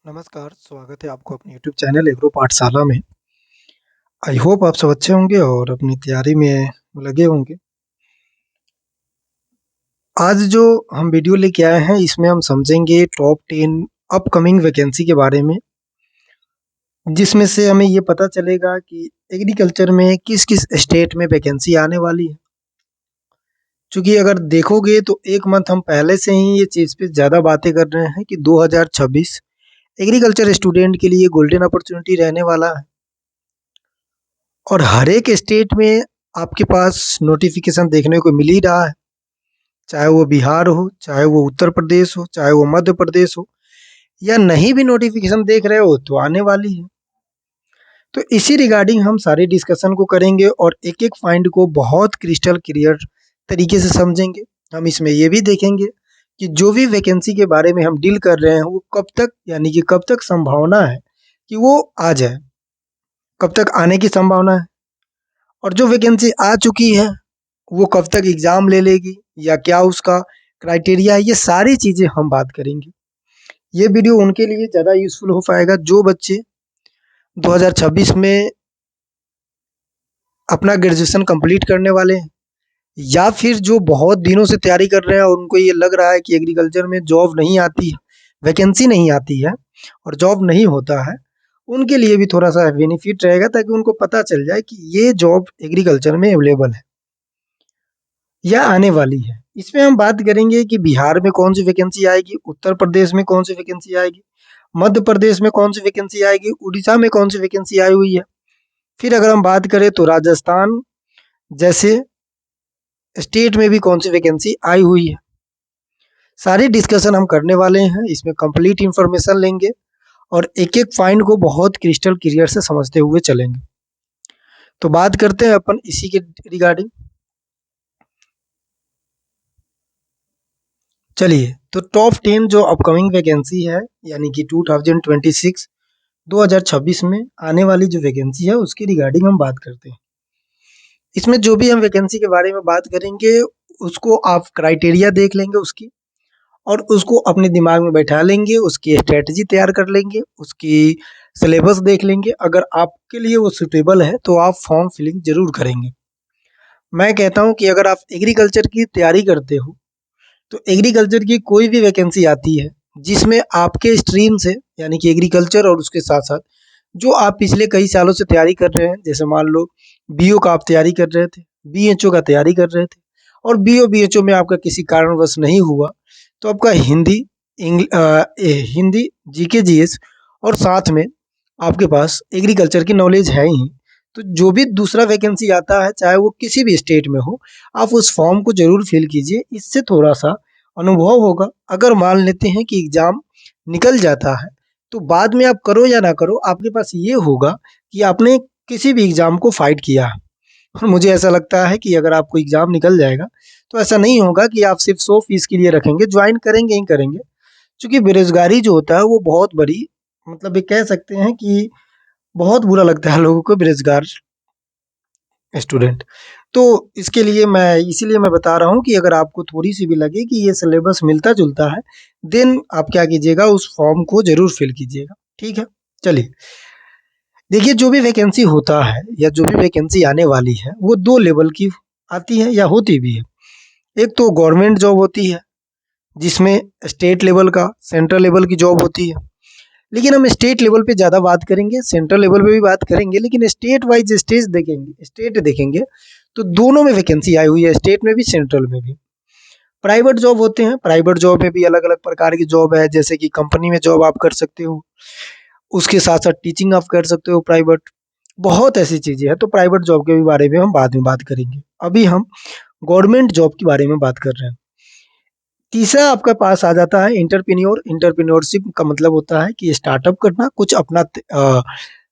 नमस्कार, स्वागत है आपको अपने यूट्यूब चैनल एग्रो पाठशाला में। आई होप आप सब अच्छे होंगे और अपनी तैयारी में लगे होंगे। आज जो हम वीडियो लेके आए हैं इसमें हम समझेंगे टॉप 10 अपकमिंग वैकेंसी के बारे में, जिसमें से हमें ये पता चलेगा कि एग्रीकल्चर में किस-किस स्टेट में वैकेंसी आने वाली है। चूँकि अगर देखोगे तो 1 मंथ हम पहले से ही ये चीज़ पे ज़्यादा बातें कर रहे हैं कि 2026 एग्रीकल्चर स्टूडेंट के लिए गोल्डन अपॉर्चुनिटी रहने वाला है। और हर एक स्टेट में आपके पास नोटिफिकेशन देखने को मिल ही रहा है, चाहे वो बिहार हो, चाहे वो उत्तर प्रदेश हो, चाहे वो मध्य प्रदेश हो, या नहीं भी नोटिफिकेशन देख रहे हो तो आने वाली है। तो इसी रिगार्डिंग हम सारे डिस्कशन को करेंगे और एक-एक पॉइंट को बहुत क्रिस्टल क्लियर तरीके से समझेंगे। हम इसमें ये भी देखेंगे कि जो भी वैकेंसी के बारे में हम डील कर रहे हैं वो कब तक, यानी कि कब तक संभावना है कि वो आ जाए, कब तक आने की संभावना है, और जो वैकेंसी आ चुकी है वो कब तक एग्ज़ाम ले लेगी या क्या उसका क्राइटेरिया है, ये सारी चीज़ें हम बात करेंगे। ये वीडियो उनके लिए ज़्यादा यूज़फुल हो पाएगा जो बच्चे 2026 में अपना ग्रेजुएशन कंप्लीट करने वाले हैं, या फिर जो बहुत दिनों से तैयारी कर रहे हैं और उनको ये लग रहा है कि एग्रीकल्चर में जॉब नहीं आती है, वैकेंसी नहीं आती है और जॉब नहीं होता है। उनके लिए भी थोड़ा-सा बेनिफिट रहेगा ताकि उनको पता चल जाए कि ये जॉब एग्रीकल्चर में अवेलेबल है या आने वाली है। इसमें हम बात करेंगे कि बिहार में कौन-सी वैकेंसी आएगी, उत्तर प्रदेश में कौन-सी वैकेंसी आएगी, मध्य प्रदेश में कौन-सी वैकेंसी आएगी, उड़ीसा में कौन-सी वैकेंसी आई हुई है। फिर अगर हम बात करें तो राजस्थान जैसे स्टेट में भी कौन-सी वैकेंसी आई हुई है। सारी डिस्कशन हम करने वाले हैं, इसमें कंप्लीट इन्फॉर्मेशन लेंगे और एक-एक पॉइंट को बहुत क्रिस्टल क्लियर से समझते हुए चलेंगे। तो बात करते हैं अपन इसी के रिगार्डिंग। चलिए, तो टॉप 10 जो अपकमिंग वैकेंसी है, यानी कि 2026 में आने वाली जो वैकेंसी है उसकी रिगार्डिंग हम बात करते हैं। इसमें जो भी हम वैकेंसी के बारे में बात करेंगे उसको आप क्राइटेरिया देख लेंगे उसकी, और उसको अपने दिमाग में बैठा लेंगे, उसकी स्ट्रैटेजी तैयार कर लेंगे, उसकी सिलेबस देख लेंगे। अगर आपके लिए वो सूटेबल है तो आप फॉर्म फिलिंग ज़रूर करेंगे। मैं कहता हूँ कि अगर आप एग्रीकल्चर की तैयारी करते हो तो एग्रीकल्चर की कोई भी वैकेंसी आती है जिसमें आपके स्ट्रीम से, यानी कि एग्रीकल्चर और उसके साथ-साथ जो आप पिछले कई सालों से तैयारी कर रहे हैं, जैसे मान लो बीओ का आप तैयारी कर रहे थे, बीएचओ का तैयारी कर रहे थे और बीओ, बीएचओ में आपका किसी कारणवश नहीं हुआ, तो आपका हिंदी, जीके, जीएस और साथ में आपके पास एग्रीकल्चर की नॉलेज है ही। तो जो भी दूसरा वैकेंसी आता है, चाहे वो किसी भी स्टेट में हो, आप उस फॉर्म को ज़रूर फिल कीजिए। इससे थोड़ा-सा अनुभव होगा। अगर मान लेते हैं कि एग्ज़ाम निकल जाता है, तो बाद में आप करो या ना करो, आपके पास ये होगा कि आपने किसी भी एग्ज़ाम को फाइट किया है। और मुझे ऐसा लगता है कि अगर आपको एग्ज़ाम निकल जाएगा, तो ऐसा नहीं होगा कि आप सिर्फ़ 100 फीस के लिए रखेंगे, जॉइन करेंगे ही करेंगे। चूँकि बेरोज़गारी जो होता है वो बहुत बड़ी, मतलब ये कह सकते हैं कि बहुत बुरा लगता है लोगों को बेरोज़गार स्टूडेंट। तो इसके लिए इसीलिए मैं बता रहा हूँ कि अगर आपको थोड़ी-सी भी लगे कि ये सिलेबस मिलता-जुलता है, देन आप क्या कीजिएगा, उस फॉर्म को ज़रूर फिल कीजिएगा, ठीक है? चलिए, देखिए, जो भी वैकेंसी होता है या जो भी वैकेंसी आने वाली है, वो 2 लेवल की आती है या होती भी है। एक तो गवर्नमेंट जॉब होती है, जिसमें स्टेट लेवल का, सेंट्रल लेवल की जॉब होती है। लेकिन हम स्टेट लेवल पे ज़्यादा बात करेंगे, सेंट्रल लेवल पे भी बात करेंगे, लेकिन स्टेट वाइज़ स्टेट देखेंगे, तो दोनों में वैकेंसी आई हुई है, स्टेट में भी, सेंट्रल में भी। प्राइवेट जॉब होते हैं, प्राइवेट जॉब में भी अलग-अलग प्रकार की जॉब है, जैसे कि कंपनी में जॉब आप कर सकते हो, उसके साथ-साथ टीचिंग आप कर सकते हो प्राइवेट, बहुत ऐसी चीज़ें हैं। तो प्राइवेट जॉब के भी बारे में हम बाद में बात करेंगे। अभी हम गवर्नमेंट जॉब के बारे में बात कर रहे हैं। तीसरा आपके पास आ जाता है एंटरप्रेन्योर। एंटरप्रेन्योरशिप का मतलब होता है कि स्टार्टअप करना, कुछ अपना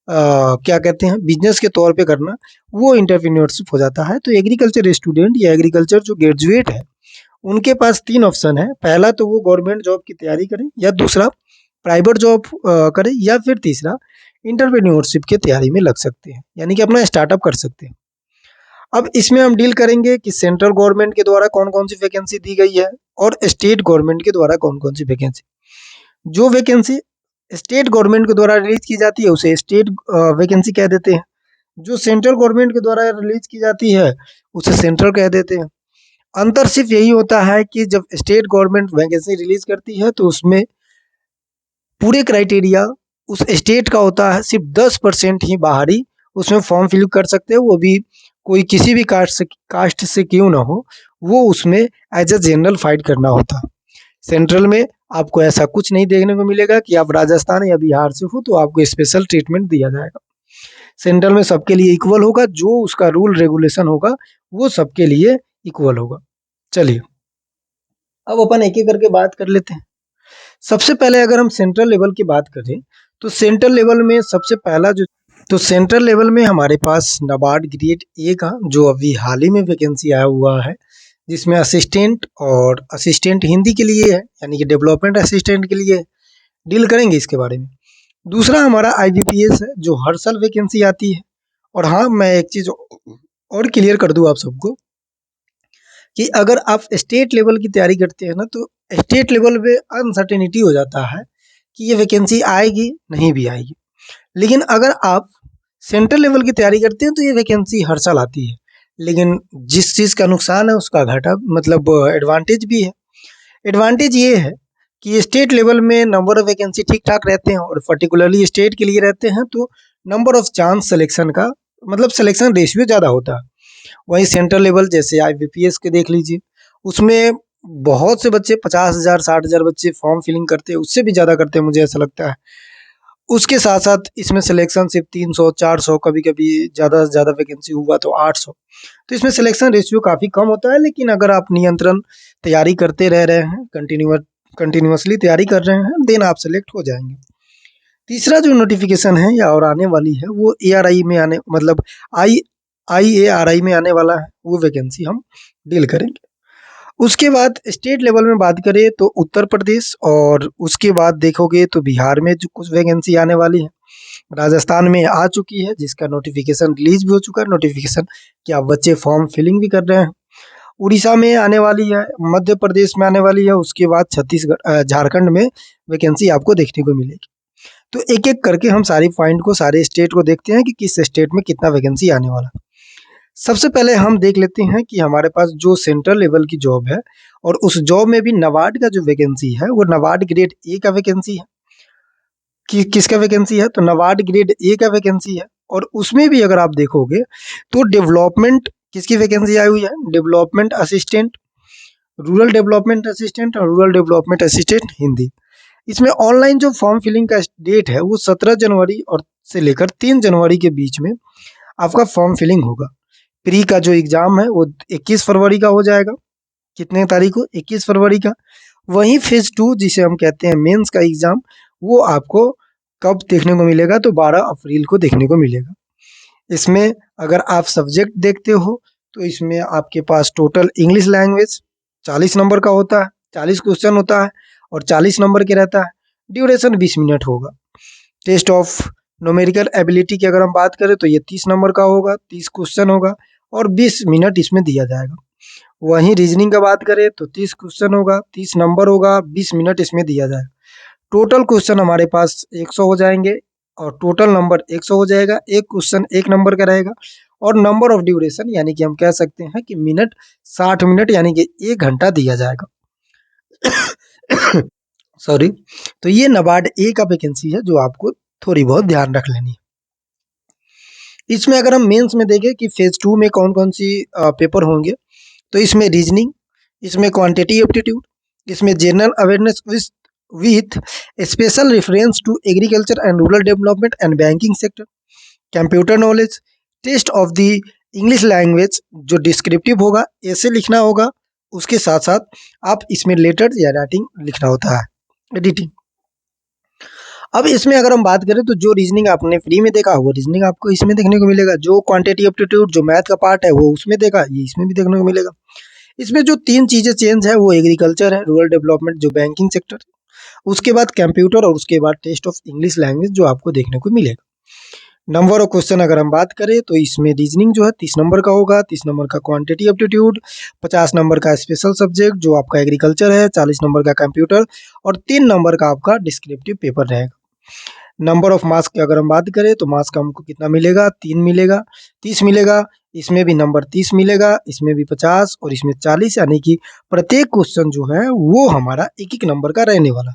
क्या कहते हैं, बिज़नेस के तौर पे करना, वो एंटरप्रेन्योरशिप हो जाता है। तो एग्रीकल्चर स्टूडेंट या एग्रीकल्चर जो ग्रेजुएट है, उनके पास 3 ऑप्शन है। पहला तो वो गवर्नमेंट जॉब की तैयारी करें, या दूसरा प्राइवेट जॉब करें, या फिर तीसरा एंटरप्रेन्योरशिप की तैयारी में लग सकते हैं, यानी कि अपना स्टार्टअप कर सकते हैं। अब इसमें हम डील करेंगे कि सेंट्रल गवर्नमेंट के द्वारा कौन-कौन सी वैकेंसी दी गई है और स्टेट गवर्नमेंट के द्वारा कौन-कौन सी वैकेंसी। जो वैकेंसी स्टेट गवर्नमेंट के द्वारा रिलीज की जाती है उसे स्टेट वैकेंसी कह देते हैं। जो सेंट्रल गवर्नमेंट के द्वारा रिलीज की जाती है उसे सेंट्रल कह देते हैं। अंतर सिर्फ यही होता है कि जब स्टेट गवर्नमेंट वैकेंसी रिलीज करती है तो उसमें पूरे क्राइटेरिया उस स्टेट का होता है, सिर्फ 10% ही बाहरी उसमें फॉर्म फिल कर सकते हैं, वो भी कोई किसी भी कास्ट से क्यों ना हो, वो उसमें एज अ जनरल फाइट करना होता है। सेंट्रल में आपको ऐसा कुछ नहीं देखने को मिलेगा कि आप राजस्थान या बिहार से हो तो आपको स्पेशल ट्रीटमेंट दिया जाएगा। सेंट्रल में सबके लिए इक्वल होगा, जो उसका रूल रेगुलेशन होगा वो सबके लिए इक्वल होगा। चलिए अब अपन एक एक करके बात कर लेते हैं। सबसे पहले अगर हम सेंट्रल लेवल की बात करें तो सेंट्रल लेवल में सबसे पहला जो तो सेंट्रल लेवल में हमारे पास नाबार्ड ग्रेड ए का जो अभी हाल ही में वैकेंसी आया हुआ है, जिसमें असिस्टेंट और असिस्टेंट हिंदी के लिए है, यानी कि डेवलपमेंट असिस्टेंट के लिए डील करेंगे इसके बारे में। दूसरा हमारा आईबीपीएस है जो हर साल वैकेंसी आती है। और हाँ, मैं एक चीज़ और क्लियर कर दूँ आप सबको कि अगर आप स्टेट लेवल की तैयारी करते हैं ना तो स्टेट लेवल पे अनसर्टेनिटी हो जाता है कि ये वैकेंसी आएगी नहीं भी आएगी। लेकिन अगर आप सेंट्रल लेवल की तैयारी करते हैं तो ये वैकेंसी हर साल आती है। लेकिन जिस चीज़ का नुकसान है उसका घाटा मतलब एडवांटेज भी है। एडवांटेज ये है कि स्टेट लेवल में नंबर ऑफ वैकेंसी ठीक ठाक रहते हैं और पर्टिकुलरली स्टेट के लिए रहते हैं तो नंबर ऑफ चांस सिलेक्शन का मतलब सिलेक्शन रेशियो ज़्यादा होता है। वहीं सेंट्रल लेवल जैसे आईबीपीएस के देख लीजिए, उसमें बहुत से बच्चे 50,000 60,000 बच्चे फॉर्म फिलिंग करते हैं, उससे भी ज़्यादा करते हैं मुझे ऐसा लगता है। उसके साथ साथ इसमें सिलेक्शन सिर्फ 300 400, कभी कभी ज़्यादा से ज़्यादा वैकेंसी हुआ तो 800। तो इसमें सिलेक्शन रेशियो काफ़ी कम होता है। लेकिन अगर आप नियंत्रण तैयारी करते रह रहे हैं, कंटिन्यूअसली तैयारी कर रहे हैं, देन आप सेलेक्ट हो जाएंगे। तीसरा जो नोटिफिकेशन है या और आने वाली है वो एआरआई में आने मतलब आई IARI में आने वाला है, वो वैकेंसी हम डील करेंगे। उसके बाद स्टेट लेवल में बात करें तो उत्तर प्रदेश, और उसके बाद देखोगे तो बिहार में जो कुछ वैकेंसी आने वाली है, राजस्थान में आ चुकी है जिसका नोटिफिकेशन रिलीज भी हो चुका है। नोटिफिकेशन क्या बच्चे फॉर्म फिलिंग भी कर रहे हैं। उड़ीसा में आने वाली है, मध्य प्रदेश में आने वाली है, उसके बाद छत्तीसगढ़ झारखंड में वैकेंसी आपको देखने को मिलेगी। तो एक एक करके हम सारी पॉइंट को सारे स्टेट को देखते हैं कि किस स्टेट में कितना वैकेंसी आने वाला है। सबसे पहले हम देख लेते हैं कि हमारे पास जो सेंट्रल लेवल की जॉब है और उस जॉब में भी नाबार्ड का जो वैकेंसी है वो नाबार्ड ग्रेड ए का वैकेंसी है। कि किसका वैकेंसी है तो नाबार्ड ग्रेड ए का वैकेंसी है। और उसमें भी अगर आप देखोगे तो डेवलपमेंट किसकी वैकेंसी आई हुई है, development assistant, rural development assistant और रूरल डेवलपमेंट असिस्टेंट हिंदी। इसमें ऑनलाइन जो फॉर्म फिलिंग का डेट है वो 17 जनवरी और से लेकर 3 जनवरी के बीच में आपका फॉर्म फिलिंग होगा। प्री का जो एग्ज़ाम है वो 21 फरवरी का हो जाएगा। कितने तारीख को, 21 फरवरी का। वहीं फेज़ 2 जिसे हम कहते हैं मेंस का एग्ज़ाम, वो आपको कब देखने को मिलेगा तो 12 अप्रैल को देखने को मिलेगा। इसमें अगर आप सब्जेक्ट देखते हो तो इसमें आपके पास टोटल इंग्लिश लैंग्वेज 40 नंबर का होता है, 40 क्वेश्चन होता है और 40 नंबर के रहता है। ड्यूरेशन 20 मिनट होगा। टेस्ट ऑफ न्यूमेरिकल एबिलिटी की अगर हम बात करें तो ये 30 नंबर का होगा, 30 क्वेश्चन होगा और 20 मिनट इसमें दिया जाएगा। वहीं रीजनिंग का बात करें तो 30 क्वेश्चन होगा, 30 नंबर होगा, 20 मिनट इसमें दिया जाएगा। टोटल क्वेश्चन हमारे पास 100 हो जाएंगे और टोटल नंबर 100 हो जाएगा। एक क्वेश्चन 1 नंबर का रहेगा और नंबर ऑफ ड्यूरेशन यानी कि हम कह सकते हैं कि मिनट 60 मिनट यानी कि 1 घंटा दिया जाएगा। सॉरी। तो ये नाबार्ड ए का वैकेंसी है जो आपको थोड़ी बहुत ध्यान रख लेनी है। इसमें अगर हम मेंस में देखें कि फेज़ 2 में कौन-कौन सी पेपर होंगे तो इसमें रीजनिंग, इसमें क्वांटिटी एप्टीट्यूड, इसमें general awareness with special reference to agriculture and rural development and banking sector, computer knowledge, test of the English language जो डिस्क्रिप्टिव होगा, ऐसे लिखना होगा। उसके साथ-साथ आप इसमें लेटर्स या राइटिंग लिखना होता है, एडिटिंग। अब इसमें अगर हम बात करें तो जो रीजनिंग आपने फ्री में देखा वो रीजनिंग आपको इसमें देखने को मिलेगा। जो क्वांटिटी एप्टीट्यूड जो मैथ का पार्ट है वो उसमें देखा, ये इसमें भी देखने को मिलेगा। इसमें जो 3 चीज़ें चेंज है वो एग्रीकल्चर है, रूरल डेवलपमेंट जो बैंकिंग सेक्टर, उसके बाद कंप्यूटर और उसके बाद टेस्ट ऑफ इंग्लिश लैंग्वेज जो आपको देखने को मिलेगा। नंबर ऑफ क्वेश्चन अगर हम बात करें तो इसमें रीजनिंग जो है 30 नंबर का होगा, 30 नंबर का क्वांटिटी एप्टीट्यूड, 50 नंबर का स्पेशल सब्जेक्ट जो आपका एग्रीकल्चर है, 40 नंबर का कंप्यूटर और 3 नंबर का आपका डिस्क्रिप्टिव पेपर रहेगा। नंबर ऑफ मार्क्स की अगर हम बात करें तो मार्क्स का हमको कितना मिलेगा, 3 मिलेगा, 30 मिलेगा। इसमें भी नंबर 30 मिलेगा, इसमें भी 50 और इसमें 40, यानी कि प्रत्येक क्वेश्चन जो है वो हमारा एक एक नंबर का रहने वाला।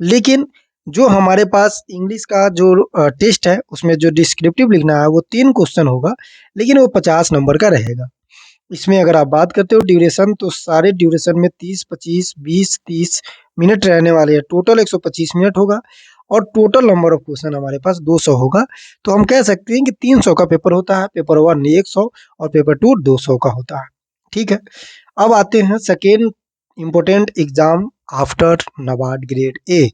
लेकिन जो हमारे पास इंग्लिश का जो टेस्ट है उसमें जो डिस्क्रिप्टिव लिखना है वो 3 क्वेश्चन होगा, लेकिन वो 50 नंबर का रहेगा। इसमें अगर आप बात करते हो ड्यूरेशन, तो सारे ड्यूरेशन में 30, 25, 20, 30 मिनट रहने वाले हैं। टोटल 125 मिनट होगा और टोटल नंबर ऑफ क्वेश्चन हमारे पास 200 होगा। तो हम कह सकते हैं कि 300 का पेपर होता है, पेपर 1 100 और पेपर 2 200 का होता है। ठीक है। अब आते हैं second important exam after NABARD grade A,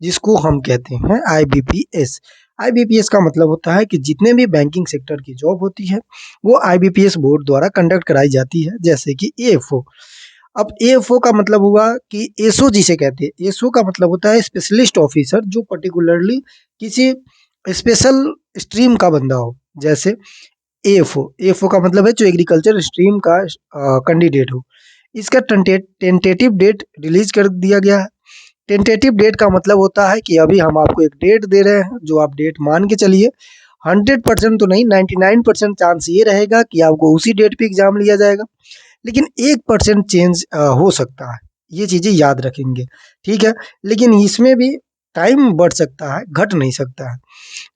जिसको हम कहते हैं आईबीपीएस। आईबीपीएस का मतलब होता है कि जितने भी बैंकिंग सेक्टर की जॉब होती है वो आईबीपीएस बोर्ड द्वारा कंडक्ट कराई जाती है, जैसे कि एएफओ। अब एएफओ का मतलब हुआ कि एसओ जिसे कहते हैं, एसओ का मतलब होता है स्पेशलिस्ट ऑफिसर, जो पर्टिकुलरली किसी स्पेशल स्ट्रीम का बंदा हो। जैसे एएफओ, एएफओ का मतलब है जो एग्रीकल्चर स्ट्रीम का कैंडिडेट हो। इसका टेंटेटिव डेट रिलीज कर दिया गया है। टेंटेटिव डेट का मतलब होता है कि अभी हम आपको एक डेट दे रहे हैं, जो आप डेट मान के चलिए। 100% तो नहीं, 99% चांस ये रहेगा कि आपको उसी डेट पे एग्जाम लिया जाएगा, लेकिन 1% चेंज हो सकता है। ये चीज़ें याद रखेंगे, ठीक है। लेकिन इसमें भी टाइम बढ़ सकता है, घट नहीं सकता है।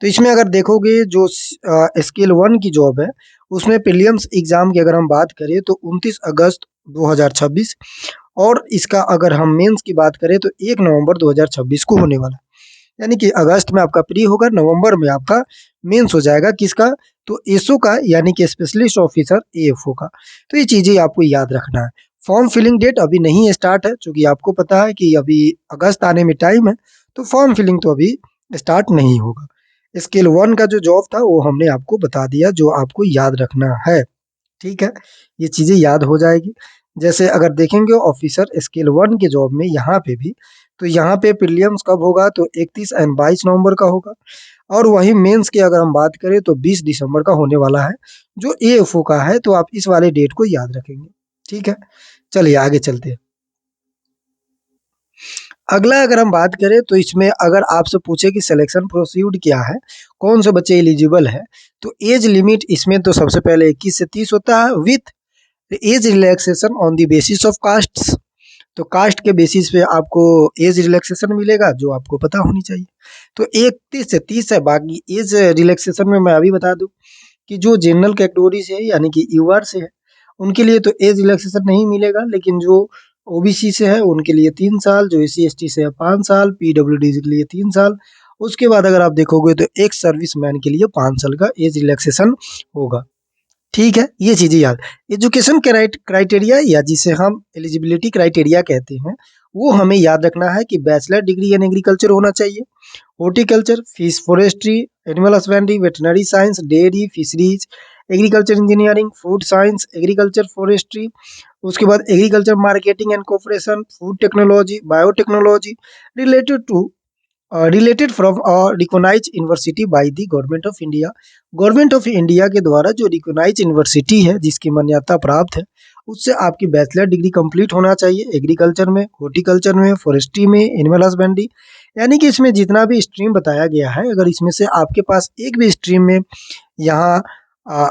तो इसमें अगर देखोगे जो स्केल 1 की जॉब है उसमें प्रीलिम्स एग्जाम की अगर हम बात करें तो 29 अगस्त 2026, और इसका अगर हम मेंस की बात करें तो 1 नवंबर 2026 को होने वाला है। यानी कि अगस्त में आपका प्री होगा, नवंबर में आपका मेंस हो जाएगा। किसका? तो एसओ का, यानी कि स्पेशलिस्ट ऑफिसर एएफओ का। तो ये चीज़ें आपको याद रखना है। फॉर्म फिलिंग डेट अभी नहीं स्टार्ट है, क्योंकि आपको पता है कि अभी अगस्त आने में टाइम है, तो फॉर्म फिलिंग तो अभी स्टार्ट नहीं होगा। स्केल 1 का जो जॉब था वो हमने आपको बता दिया, जो आपको याद रखना है, ठीक है। ये चीज़ें याद हो जाएगी। जैसे अगर देखेंगे ऑफिसर स्केल 1 के जॉब में यहाँ पे भी, तो यहाँ पे प्रीलिम्स कब होगा? तो 31 एंड 22 नवंबर का होगा। और वही मेंस की अगर हम बात करें तो 20 दिसंबर का होने वाला है, जो एएफओ का है। तो आप इस वाले डेट को याद रखेंगे, ठीक है। चलिए आगे चलते हैं। अगला अगर हम बात करें तो इसमें अगर आपसे पूछे कि सिलेक्शन प्रोसीड क्या है, कौन से बच्चे एलिजिबल है, तो एज लिमिट इसमें तो सबसे पहले 21 से 30 होता है, with age relaxation on the basis of castes. तो कास्ट के बेसिस पे आपको एज रिलैक्सेशन मिलेगा, जो आपको पता होनी चाहिए। तो 31 से 30 है। बाकी एज रिलैक्सेशन में मैं अभी बता दूं कि जो जनरल कैटेगरी से है, यानी कि यूआर से है, उनके लिए तो एज रिलैक्सेशन नहीं मिलेगा। लेकिन जो ओबीसी से है उनके लिए 3 साल, जो एस सी एस टी से है 5 साल, पीडब्ल्यूडी के लिए 3 साल। उसके बाद अगर आप देखोगे तो एक्स सर्विस मैन के लिए 5 साल का एज रिलैक्सेशन होगा, ठीक है। ये चीज़ें याद। एजुकेशन क्राइटेरिया, या जिसे हम एलिजिबिलिटी क्राइटेरिया कहते हैं, वो हमें याद रखना है कि बैचलर डिग्री इन एग्रीकल्चर होना चाहिए, horticulture, fish forestry, animal husbandry, veterinary science, dairy, fisheries, agriculture engineering, food science, agriculture forestry, उसके बाद agriculture marketing and corporation, food technology, biotechnology, related to related from recognise university by the government of India. Government of India के द्वारा जो recognise university है, जिसकी मान्यता प्राप्त है, उससे आपकी बैचलर डिग्री कंप्लीट होना चाहिए। एग्रीकल्चर में, हॉर्टिकल्चर में, फॉरेस्ट्री में, एनिमल हस्बेंड्री, यानी कि इसमें जितना भी स्ट्रीम बताया गया है, अगर इसमें से आपके पास एक भी स्ट्रीम में यहाँ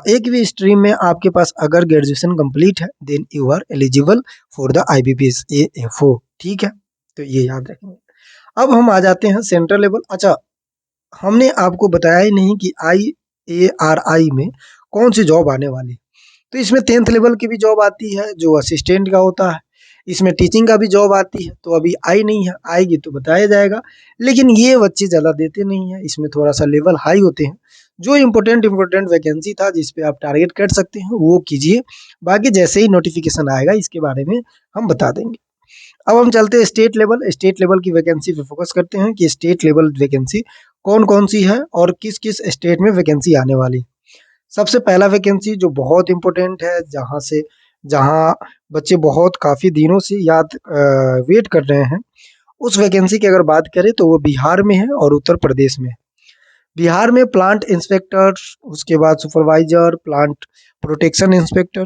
एक भी स्ट्रीम में आपके पास अगर ग्रेजुएशन कंप्लीट है, then you are eligible for the IBPS AFO, ठीक है। तो ये याद रखेंगे। अब हम आ जाते हैं सेंट्रल लेवल। अच्छा, हमने आपको बताया ही नहीं कि IARI में कौन सी जॉब आने वाली है। तो इसमें 10th लेवल की भी जॉब आती है, जो असिस्टेंट का होता है। इसमें टीचिंग का भी जॉब आती है, तो अभी आई नहीं है, आएगी तो बताया जाएगा। लेकिन ये बच्चे ज़्यादा देते नहीं है, इसमें थोड़ा सा लेवल हाई होते हैं। जो इम्पोर्टेंट वैकेंसी था जिस पे आप टारगेट कर सकते हैं वो कीजिए। बाकी जैसे ही नोटिफिकेशन आएगा इसके बारे में हम बता देंगे। अब हम चलते हैं स्टेट लेवल। स्टेट लेवल की वैकेंसी पे फोकस करते हैं कि स्टेट लेवल वैकेंसी कौन कौन सी है और किस किस स्टेट में वैकेंसी आने वाली। सबसे पहला वैकेंसी जो बहुत इंपॉर्टेंट है, जहाँ बच्चे बहुत काफ़ी दिनों से वेट कर रहे हैं, उस वैकेंसी की अगर बात करें तो वो बिहार में है और उत्तर प्रदेश में है। बिहार में प्लांट इंस्पेक्टर, उसके बाद supervisor, plant protection inspector,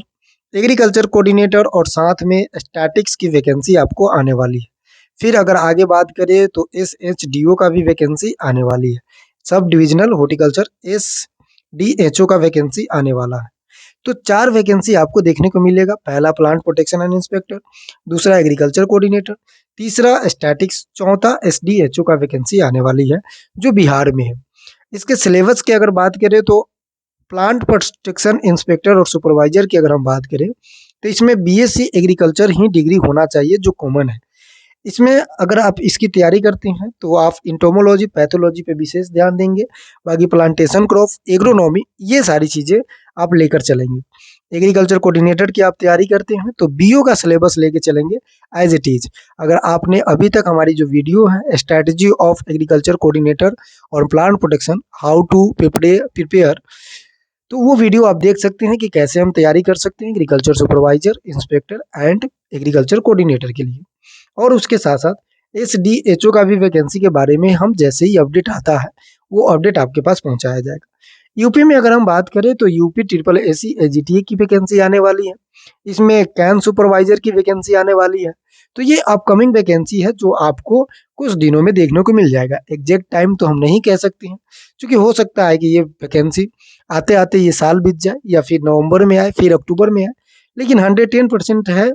agriculture coordinator और साथ में स्टैटिक्स की वैकेंसी आपको आने वाली है। फिर अगर आगे बात करें तो SHDO का भी वैकेंसी आने वाली है, सब डिविजनल हॉर्टिकल्चर SDHO का वैकेंसी आने वाला है। तो 4 वैकेंसी आपको देखने को मिलेगा। पहला प्लांट प्रोटेक्शन एंड इंस्पेक्टर, दूसरा एग्रीकल्चर कोऑर्डिनेटर, तीसरा स्टैटिक्स, चौथा SDHO का वैकेंसी आने वाली है जो बिहार में है। इसके सिलेबस की अगर बात करें तो प्लांट प्रोटेक्शन इंस्पेक्टर और सुपरवाइजर की अगर हम बात करें तो इसमें BSc एग्रीकल्चर ही डिग्री होना चाहिए जो कॉमन है। इसमें अगर आप इसकी तैयारी करते हैं तो आप इंटोमोलॉजी, पैथोलॉजी पे विशेष ध्यान देंगे। बाकी प्लांटेशन क्रॉप, एग्रोनॉमी, ये सारी चीज़ें आप लेकर चलेंगे। एग्रीकल्चर कोऑर्डिनेटर की आप तैयारी करते हैं तो BO का सिलेबस लेके चलेंगे एज इट इज। अगर आपने अभी तक हमारी जो वीडियो है स्ट्रैटेजी ऑफ एग्रीकल्चर कोऑर्डिनेटर और plant protection how to prepare, तो वो वीडियो आप देख सकते हैं कि कैसे हम तैयारी कर सकते हैं agriculture supervisor, inspector and agriculture coordinator के लिए। और उसके साथ साथ SDHO का भी वैकेंसी के बारे में हम जैसे ही अपडेट आता है वो अपडेट आपके पास पहुंचाया जाएगा। यूपी में अगर हम बात करें तो यूपी SSSC AGTA की वैकेंसी आने वाली है। इसमें कैन सुपरवाइजर की वैकेंसी आने वाली है। तो ये अपकमिंग वैकेंसी है जो आपको कुछ दिनों में देखने को मिल जाएगा। एग्जैक्ट टाइम तो हम नहीं कह सकते हैं क्योंकि हो सकता है कि ये वैकेंसी आते आते ये साल बीत जाए या फिर नवंबर में आए, फिर अक्टूबर में आए, लेकिन 110% है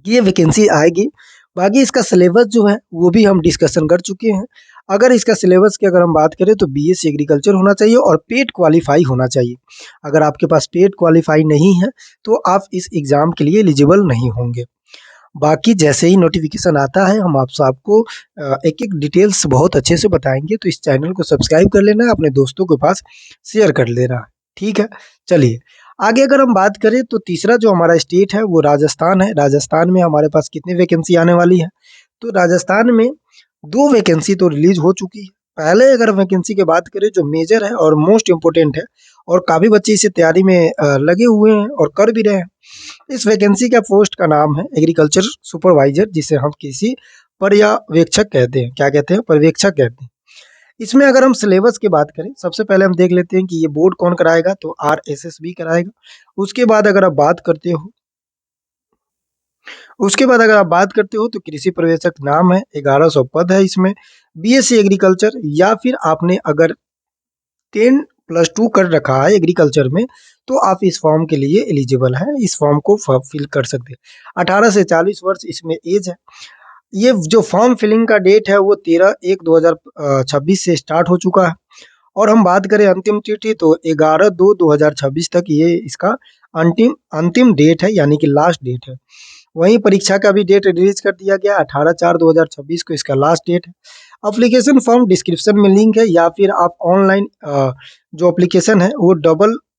कि ये वैकेंसी आएगी। बाकी इसका सिलेबस जो है वो भी हम डिस्कशन कर चुके हैं। अगर इसका सिलेबस की अगर हम बात करें तो BSc एग्रीकल्चर होना चाहिए और पेट क्वालिफाई होना चाहिए। अगर आपके पास पेट क्वालिफाई नहीं है तो आप इस एग्ज़ाम के लिए एलिजिबल नहीं होंगे। बाकी जैसे ही नोटिफिकेशन आता है हम आप सबको एक एक डिटेल्स बहुत अच्छे से बताएंगे। तो इस चैनल को सब्सक्राइब कर लेना, अपने दोस्तों के पास शेयर कर देना, ठीक है। चलिए आगे अगर हम बात करें तो तीसरा जो हमारा स्टेट है वो राजस्थान है। राजस्थान में हमारे पास कितनी वैकेंसी आने वाली है, तो राजस्थान में 2 वैकेंसी तो रिलीज हो चुकी है। पहले अगर वैकेंसी की बात करें जो मेजर है और मोस्ट इम्पोर्टेंट है और काफ़ी बच्चे इसे तैयारी में लगे हुए हैं और कर भी रहे हैं। इस वैकेंसी का पोस्ट का नाम है एग्रीकल्चर सुपरवाइजर, जिसे हम किसी पर्यवेक्षक कहते हैं। क्या कहते हैं? पर्यवेक्षक कहते हैं। इसमें अगर हम सिलेबस की बात करें, सबसे पहले हम देख लेते हैं कि ये बोर्ड कौन कराएगा, तो RSSB कराएगा। उसके बाद अगर आप बात करते हो उसके बाद अगर आप बात करते हो तो कृषि पर्यवेक्षक नाम है, 1100 पद है इसमें। BSc एग्रीकल्चर या फिर आपने अगर 10+2 कर रखा है एग्रीकल्चर में तो आप इस फॉर्म के लिए एलिजिबल हैं, इस फॉर्म को फिल कर सकते हैं। 18 से 40 वर्ष इसमें एज है। ये जो फॉर्म फिलिंग का डेट है वो 13/1/2026 से स्टार्ट हो चुका है और हम बात करें अंतिम तिथि तो 11/2/2026 तक ये इसका अंतिम अंतिम डेट है, यानी कि लास्ट डेट है। वहीं परीक्षा का भी डेट रिलीज कर दिया गया, 18/4/2026 को इसका लास्ट डेट है। अप्लीकेशन फॉर्म डिस्क्रिप्शन में लिंक है या फिर आप ऑनलाइन जो अप्लीकेशन है वो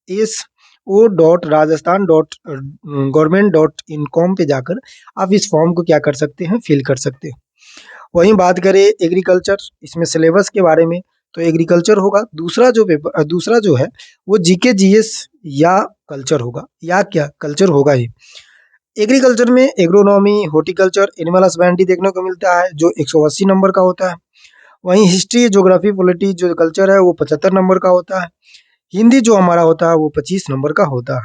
SSO.rajasthan.government.in.com पे जाकर आप इस फॉर्म को क्या कर सकते हैं, फिल कर सकते हैं। वहीं बात करें एग्रीकल्चर, इसमें सिलेबस के बारे में तो एग्रीकल्चर होगा। दूसरा जो है वो GK GS या कल्चर होगा, या क्या कल्चर होगा ही। एग्रीकल्चर में एग्रोनॉमी, हॉर्टिकल्चर, एनिमल हस्बेंड्री देखने को मिलता है जो 180 नंबर का होता है। वहीं हिस्ट्री, ज्योग्राफी, पॉलिटी जो कल्चर है वो 75 नंबर का होता है। हिंदी जो हमारा होता है वो 25 नंबर का होता है।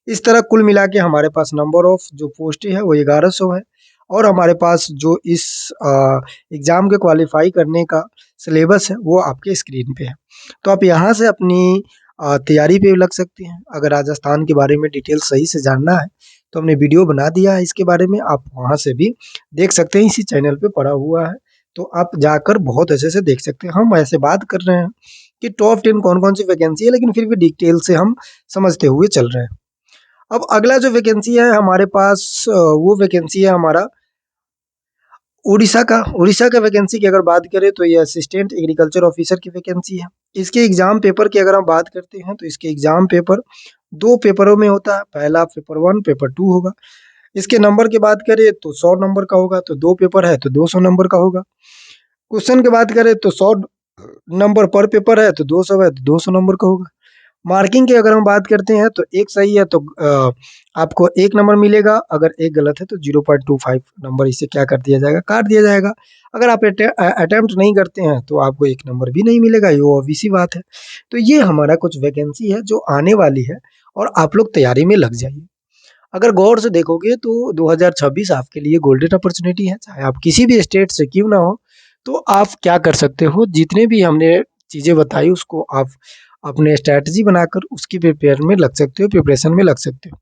इस तरह कुल मिला के हमारे पास नंबर ऑफ जो पोस्टें है वो 1100 है और हमारे पास जो इस एग्ज़ाम के क्वालिफाई करने का सिलेबस है वो आपके स्क्रीन पे है। तो आप यहाँ से अपनी तैयारी पे लग सकते हैं। अगर राजस्थान के बारे में डिटेल सही से जानना है तो हमने वीडियो बना दिया है इसके बारे में, आप वहाँ से भी देख सकते हैं, इसी चैनल पे पड़ा हुआ है। तो आप जाकर बहुत अच्छे से देख सकते हैं। हम ऐसे बात कर रहे हैं कि टॉप 10 कौन-कौन सी वैकेंसी है, लेकिन फिर भी डिटेल से हम समझते हुए चल रहे हैं। अब अगला जो वैकेंसी है हमारे पास वो वैकेंसी है हमारा उड़ीसा का वैकेंसी की अगर बात करें तो ये असिस्टेंट एग्रीकल्चर ऑफिसर की वैकेंसी है। इसके एग्ज़ाम पेपर की अगर हम बात करते हैं तो इसके एग्ज़ाम पेपर 2 पेपरों में होता है। पहला पेपर 1, पेपर 2 होगा। इसके नंबर की बात करें तो 100 नंबर का होगा, तो 2 पेपर है तो 200 नंबर का होगा। क्वेश्चन की बात करें तो 100 नंबर पर पेपर है तो 200 है तो 200 नंबर का होगा। मार्किंग की अगर हम बात करते हैं तो एक सही है तो आपको 1 नंबर मिलेगा, अगर एक गलत है तो 0.25 नंबर इसे क्या कर दिया जाएगा, काट दिया जाएगा। अगर आप अटेम्प्ट नहीं करते हैं तो आपको 1 नंबर भी नहीं मिलेगा, ये ऑब्वियस सी बात है। तो ये हमारा कुछ वैकेंसी है जो आने वाली है और आप लोग तैयारी में लग जाइए। अगर गौर से देखोगे तो 2026 आपके लिए गोल्डन अपॉर्चुनिटी है, चाहे आप किसी भी स्टेट से क्यों ना हो। तो आप क्या कर सकते हो, जितने भी हमने चीज़ें बताई उसको आप अपने स्ट्रैटेजी बनाकर उसकी प्रिपेयर में लग सकते हो, प्रिपरेशन में लग सकते हो।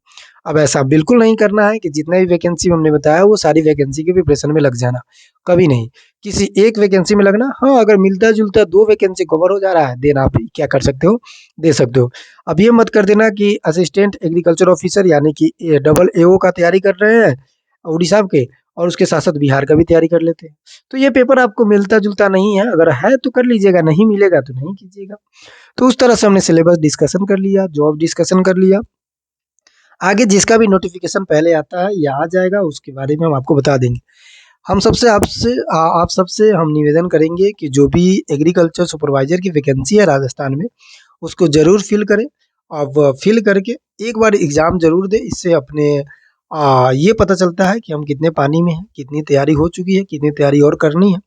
अब ऐसा बिल्कुल नहीं करना है कि जितना भी वैकेंसी हमने बताया वो सारी वैकेंसी के प्रिपरेशन में लग जाना, कभी नहीं। किसी एक वैकेंसी में लगना, हाँ, अगर मिलता-जुलता 2 वैकेंसी कवर हो जा रहा है, देन आप क्या कर सकते हो, दे सकते हो। अब ये मत कर देना कि असिस्टेंट एग्रीकल्चर ऑफिसर यानी कि डबल एओ का तैयारी कर रहे हैं उड़ीसा के, और उसके साथ साथ बिहार का भी तैयारी कर लेते हैं। तो ये पेपर आपको मिलता जुलता नहीं है, अगर है तो कर लीजिएगा, नहीं मिलेगा तो नहीं कीजिएगा। तो उस तरह से हमने सिलेबस डिस्कशन कर लिया, जॉब डिस्कशन कर लिया। आगे जिसका भी नोटिफिकेशन पहले आता है या आ जाएगा उसके बारे में हम आपको बता देंगे। हम सबसे आपसे आप सबसे हम निवेदन करेंगे कि जो भी एग्रीकल्चर सुपरवाइजर की वैकेंसी है राजस्थान में, उसको ज़रूर फिल करें। अब फिल करके एक बार एग्ज़ाम ज़रूर दें, इससे अपने ये पता चलता है कि हम कितने पानी में हैं, कितनी तैयारी हो चुकी है, कितनी तैयारी और करनी है।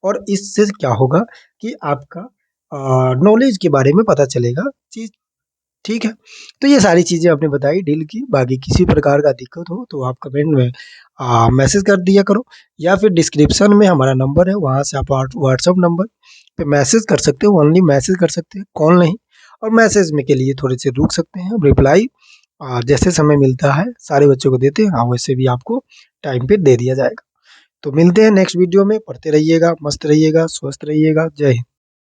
और इससे क्या होगा कि आपका नॉलेज के बारे में पता चलेगा चीज़। ठीक है? तो ये सारी चीज़ें आपने बताई डील की, बाकी किसी प्रकार का दिक्कत हो तो आप कमेंट में मैसेज कर दिया करो, या फिर डिस्क्रिप्शन में हमारा नंबर है, वहाँ से आप व्हाट्सएप नंबर पे मैसेज कर सकते हो, ओनली मैसेज कर सकते हैं, कॉल नहीं। और मैसेज में के लिए थोड़े से रुक सकते हैं, रिप्लाई जैसे समय मिलता है सारे बच्चों को देते हैं, हाँ, वैसे भी आपको टाइम पे दे दिया जाएगा। तो मिलते हैं नेक्स्ट वीडियो में, पढ़ते रहिएगा, मस्त रहिएगा, स्वस्थ रहिएगा। जय हिंद।